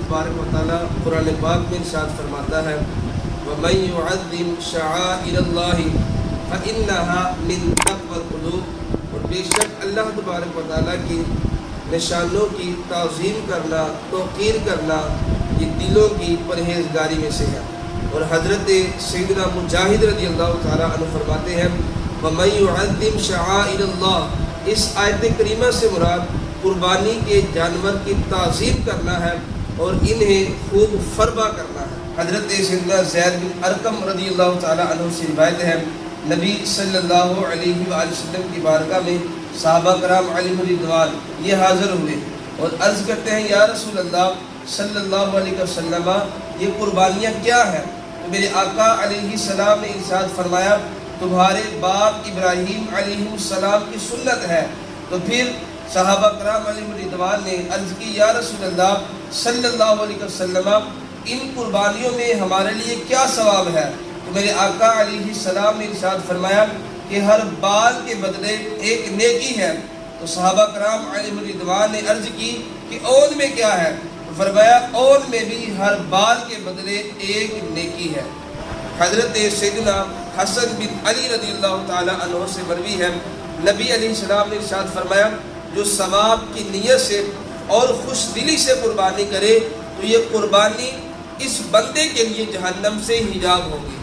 تبارک و تعالیٰ قرآن پاک میں ارشاد فرماتا ہے وَمَن يُعَظِّمْ شَعَائِرَ اللَّهِ فَإِنَّهَا مِن تَقْوَى الْقُلُوبِ، اور بے شک اللہ تبارک و تعالیٰ کی نشانوں کی تعظیم کرنا، توقیر کرنا، یہ دلوں کی پرہیزگاری میں سے ہے۔ اور حضرت سیدنا مجاہد رضی اللہ تعالیٰ عنہ فرماتے ہیں وَمَن يُعَظِّمْ شَعَائِرَ اللَّهِ، اس آیت کریمہ سے مراد قربانی کے جانور کی تعظیم کرنا ہے اور انہیں خوب فربا کرنا ہے۔ حضرت سیدنا زید بن ارقم رضی اللہ تعالیٰ عنہ سے روایت ہے نبی صلی اللہ علیہ وآلہ وسلم کی بارگاہ میں صحابہ کرام علیہم رضوان یہ حاضر ہوئے اور عرض کرتے ہیں یا رسول اللہ صلی اللہ علیہ وسلم یہ قربانیاں کیا ہیں؟ تو میرے آقا علیہ السلام نے ارشاد فرمایا تمہارے باپ ابراہیم علیہ السلام کی سنت ہے۔ تو پھر صحابہ کرام علیہم رضوان نے عرض کی یا رسول اللہ صلی اللہ علیہ وسلم ان قربانیوں میں ہمارے لیے کیا ثواب ہے؟ تو میرے آقا علیہ السلام نے ارشاد فرمایا کہ ہر بال کے بدلے ایک نیکی ہے۔ تو صحابہ کرام علیہم رضوان نے عرض کی کہ اون میں کیا ہے؟ تو فرمایا اون میں بھی ہر بال کے بدلے ایک نیکی ہے۔ حضرت سیدنا حسن بن علی رضی اللہ تعالی عنہ سے مروی ہے نبی علیہ السلام نے ارشاد فرمایا جو ثواب کی نیت سے اور خوش دلی سے قربانی کرے تو یہ قربانی اس بندے کے لیے جہنم سے حجاب ہوگی۔